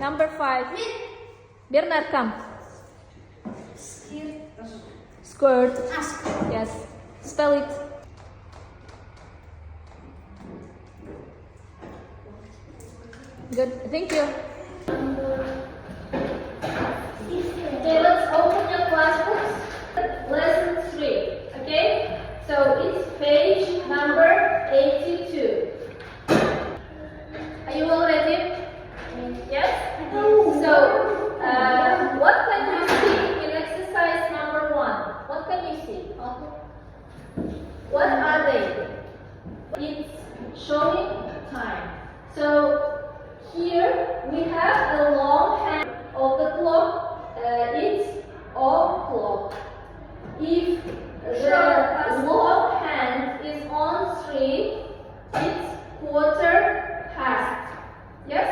Number 5. Bernard, come. Skirt. Yes. Spell it. Good. Thank you. Okay, let's open your class books. Lesson 3. Okay? So it's page number 82. Are you all ready? Yes? So, what can you see in exercise number 1? What can you see? What are they? It's showing time. So, here we have the long hand of the clock. It's o'clock. If the long hand is on 3, it's quarter past. Yes?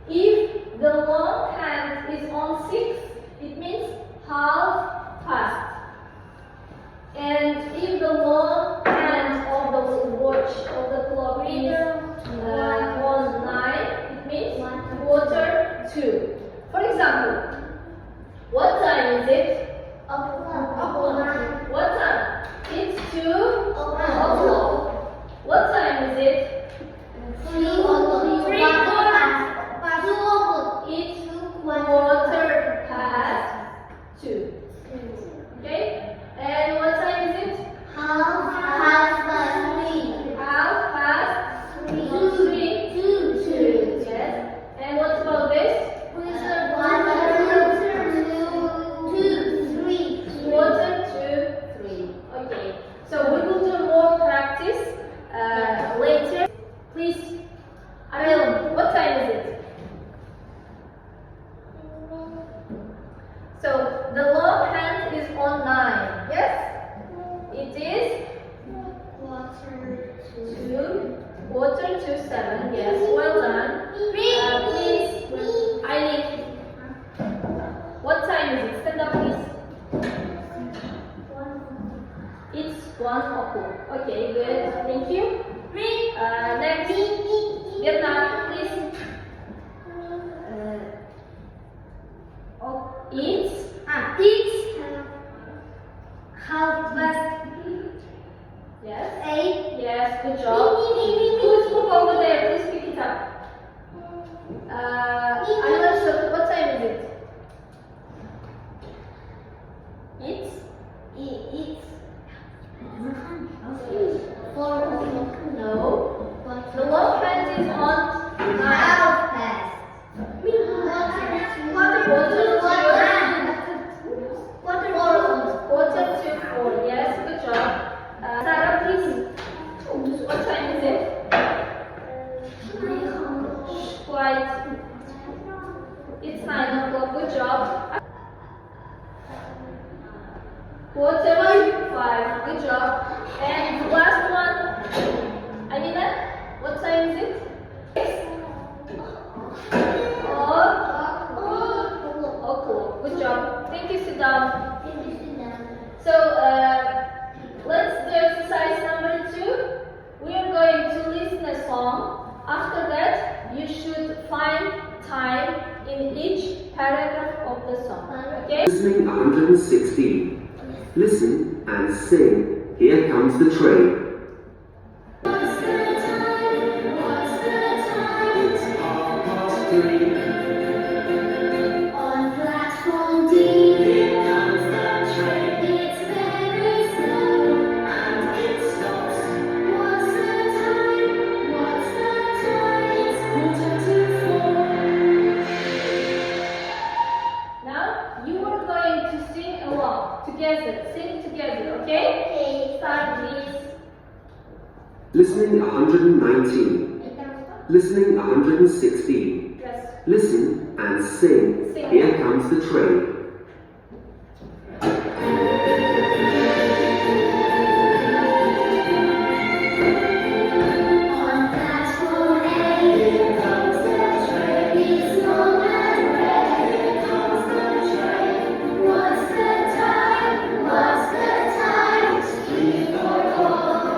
If the long hand is on 6, it means half past. And if the long hand of the watch of the clock is on 9, it means quarter to. For example, what time is it? What time? It's 2 o'clock. What time is it? 3 o'clock. It's quarter past 2. Okay? And what time is it? Half past 3. 2. Yes. And what about this? Quarter to 3. Okay. So we will do more practice later. Please, Ariel, what time is it? So the long hand is on 9. Yes? It is quarter to 7. Yes, well done. Please, Eileen, what time is it? Stand up, please. It's 1 o'clock. Okay, good. Thank you. Next, Bernard, please. It's half past. Yes. 8. Yes, good job. Who's book over there? Please pick it up. I'm not sure. What time is it? It's 4 o'clock. No. The long hand is on 9. Half past. Quarter to 4. Yes, good job. Sarah, please. What time is it? Quite. It's 9 o'clock. Good job. Quarter to 5. Good job. And the last one. Alina, what time is it? 6 o'clock. Good job. Thank you, sit down. So, let's do exercise number 2. We are going to listen a song. After that, you should find time in each paragraph of the song. Okay? Listening 116. Listen and sing. Here comes the train. What's the time? It's 3:30. On platform D. Here comes the train. It's very slow and it stops. What's the time? It's 4:45. Now, you are going to sing along together. Sing together, okay? Start, please. Listening 119. Listening 116. Yes. Listen and sing. Sing. Here comes the train. On platform A. Here comes the train. It's long and red. Here comes the train. What's the time? It's 3:44.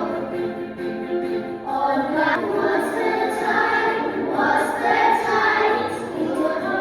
On platform. What's the time? It's 4:45.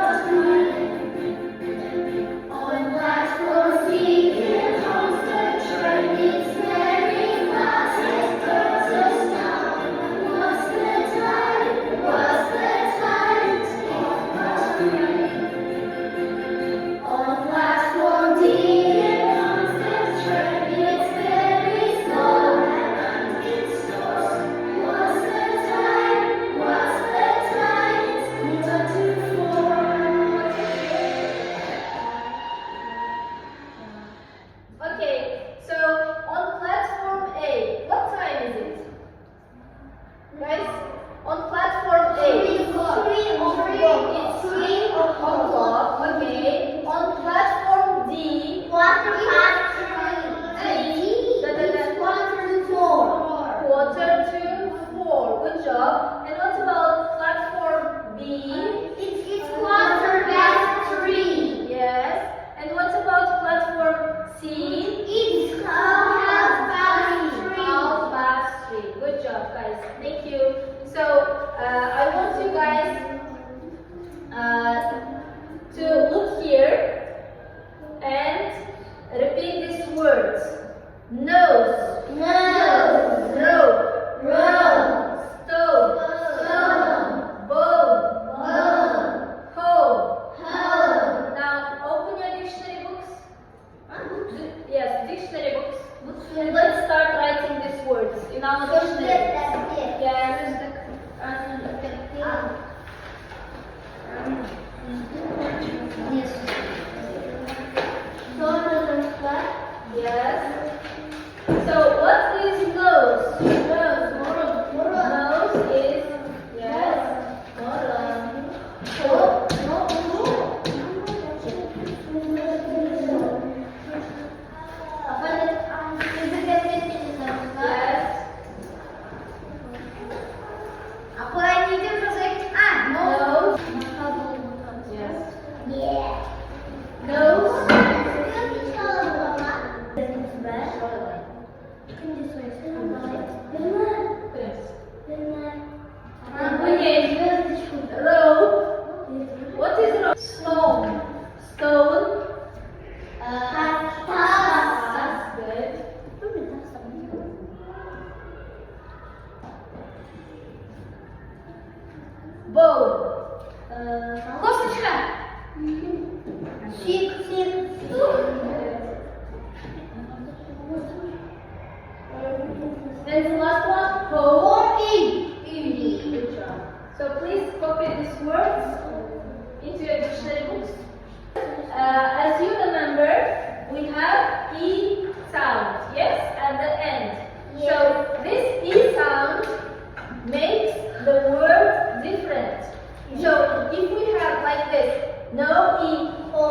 No E.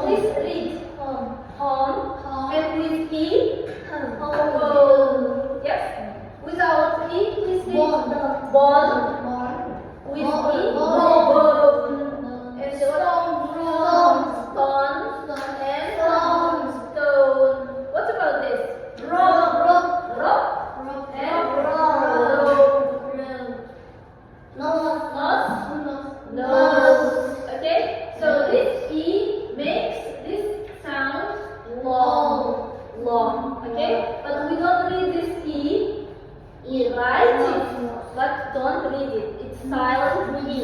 Please read. Home. And with E. Home. Yes. Without E, please read. Bone. With E. Bone. And stone. Stone. And stone. What about this? Rope. And nose. Okay. So this E makes this sound long. Okay. But we don't read this E. Write it, but don't read it. It's silent E.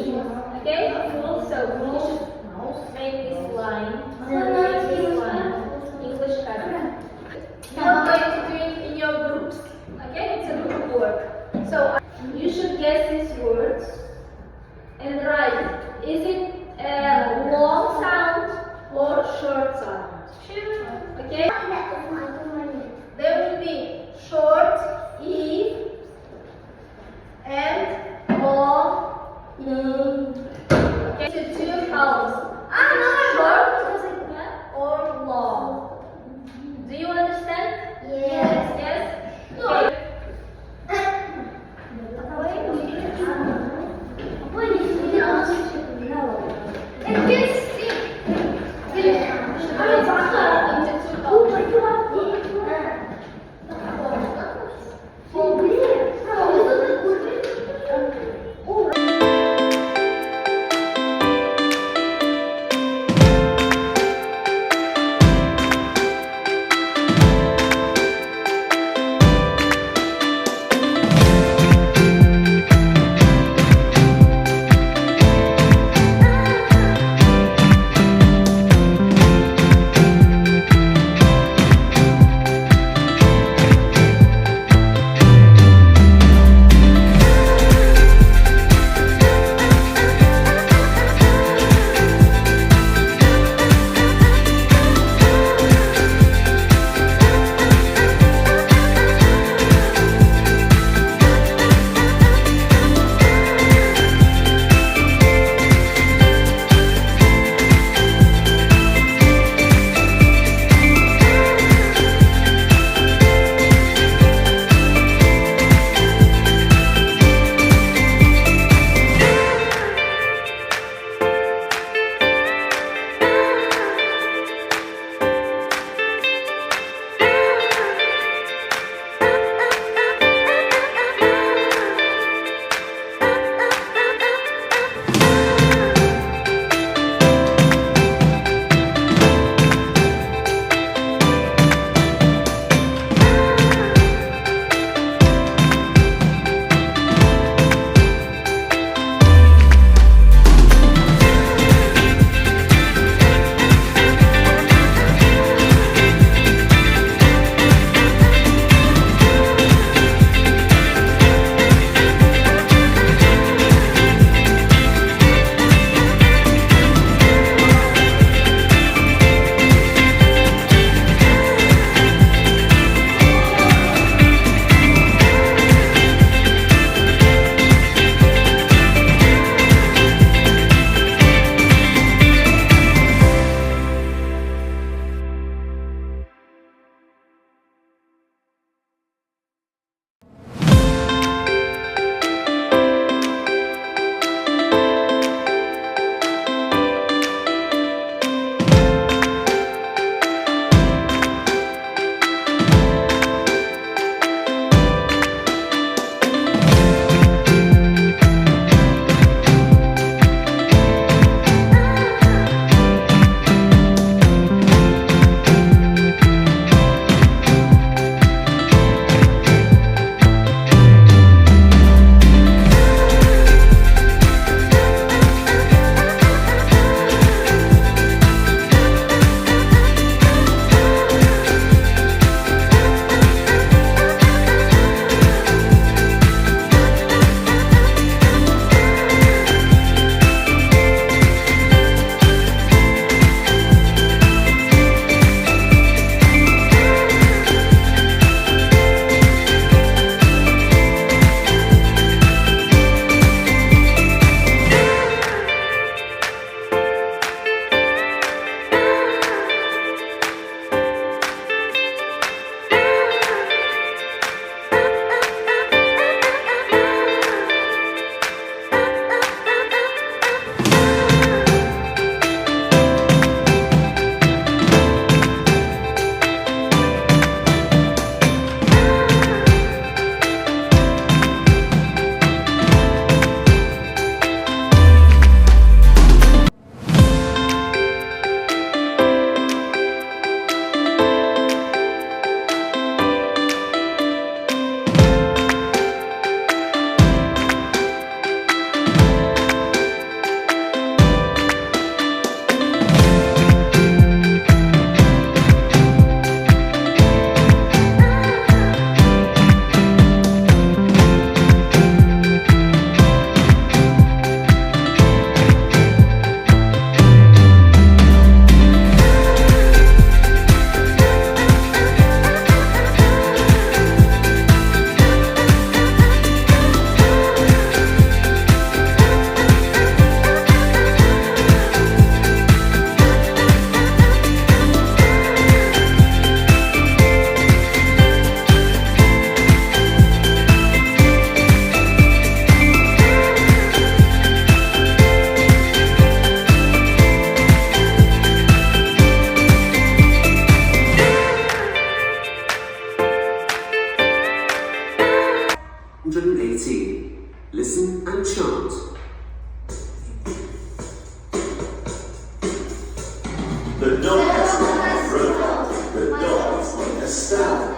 The dog has got a rope. The dog is on a stone.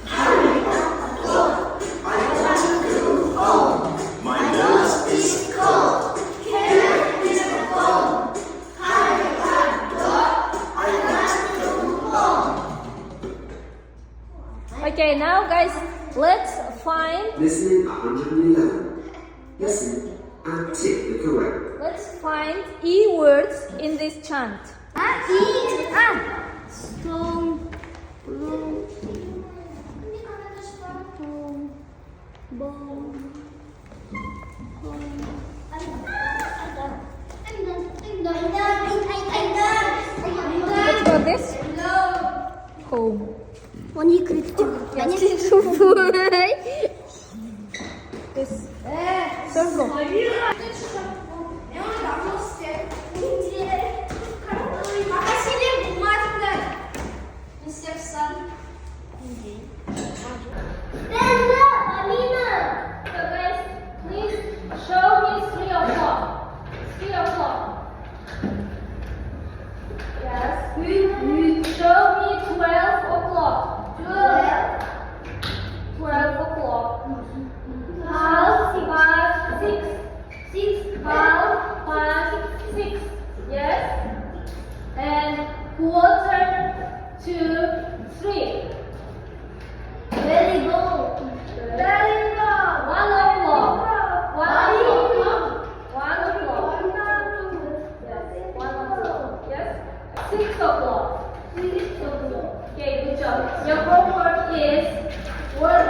Hurry up, clock. I want to go home. My nose is cold. Here is a bone. Hurry up, clock. I want to go home. Okay, now guys, let's find. Listening 111. Listen and tick the correct. Let's find E words in this chant. Stone. Let's go this. Home. Они кричат. This. Circle. Stand up, Amina. So guys, please show me 3 o'clock. 3 o'clock. Yes. Show me 12 o'clock. 12 o'clock. Half past 6. half past 6. Yes. And quarter to 3. Very good. Very good. 1 o'clock. 1 o'clock. 1 o'clock. Yes. 1 o'clock. Yes. 6 o'clock. 6 o'clock. Okay, good job. Your homework is word